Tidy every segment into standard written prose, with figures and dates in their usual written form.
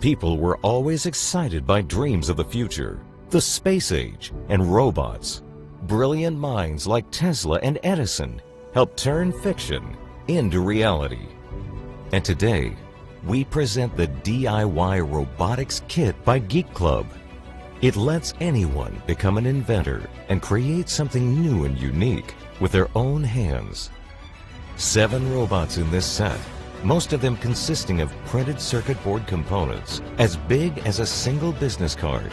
People were always excited by dreams of the future, the space age, and robots. Brilliant minds like Tesla and Edison helped turn fiction into reality. And today, we present the DIY Robotics Kit by Geek Club. It lets anyone become an inventor and create something new and unique with their own hands. 7 robots in this set, most of them consisting of printed circuit board components as big as a single business card.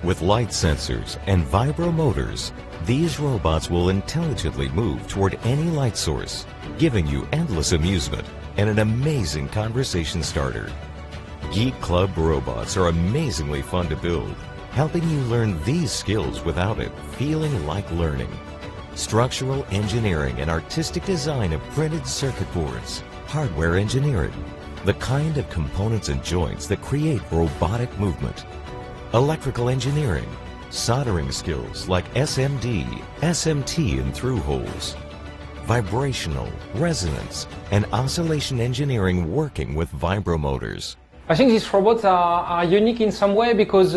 With light sensors and vibro-motors, these robots will intelligently move toward any light source, giving you endless amusement and an amazing conversation starter. Geek Club robots are amazingly fun to build, helping you learn these skills without it feeling like learning. Structural engineering and artistic design of printed circuit boards, hardware engineering, the kind of components and joints that create robotic movement, electrical engineering, soldering skills like SMD, SMT and through holes, vibrational, resonance, and oscillation engineering working with vibro-motors. I think these robots are unique in some way because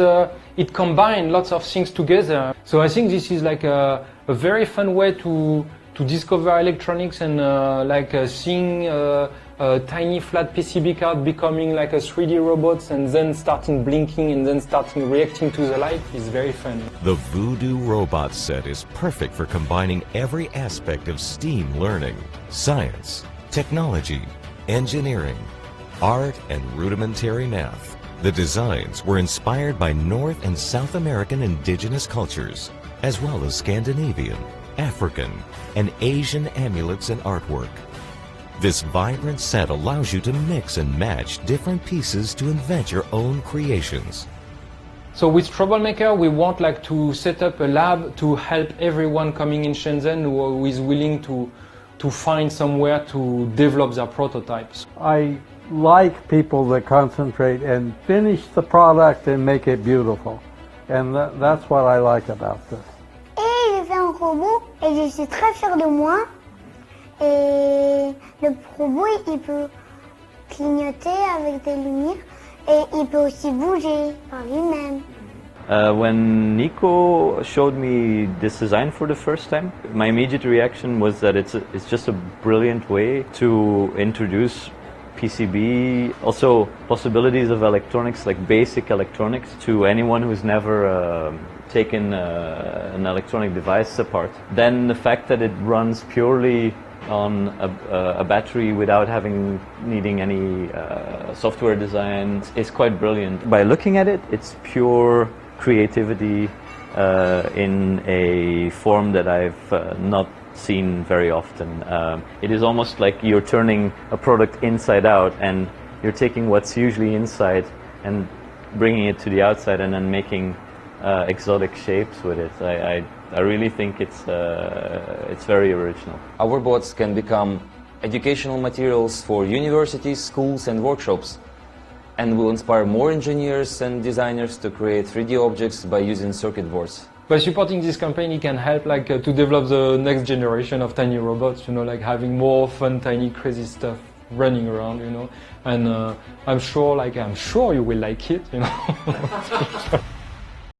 it combines lots of things together. So I think this is like a very fun way to discover electronics and seeing a tiny flat PCB card becoming like a 3D robot and then starting blinking and then starting reacting to the light is very fun. The Voodoo Robot set is perfect for combining every aspect of STEAM learning, science, technology, engineering, art, and rudimentary math. The designs were inspired by North and South American indigenous cultures, as well as Scandinavian, African, and Asian amulets and artwork. This vibrant set allows you to mix and match different pieces to invent your own creations. So with Troublemaker, we want to set up a lab to help everyone coming in Shenzhen who is willing to find somewhere to develop their prototypes. I like people that concentrate and finish the product and make it beautiful. And that's what I like about this. Et j'ai fait un robot et je suis très fière de moi. Et le robot, il peut clignoter avec des lumières et il peut aussi bouger par lui-même. When Nico showed me this design for the first time, my immediate reaction was that it's just a brilliant way to introduce PCB, also possibilities of electronics, like basic electronics, to anyone who's never taken an electronic device apart. Then the fact that it runs purely on a battery without needing any software design is quite brilliant. By looking at it, it's pure creativity in a form that I've not seen very often. It is almost like you're turning a product inside out and you're taking what's usually inside and bringing it to the outside and then making exotic shapes with it. I really think it's very original. Our bots can become educational materials for universities, schools and workshops, and will inspire more engineers and designers to create 3D objects by using circuit boards. By supporting this campaign, it can help to develop the next generation of tiny robots, having more fun, tiny, crazy stuff running around, and I'm sure you will like it,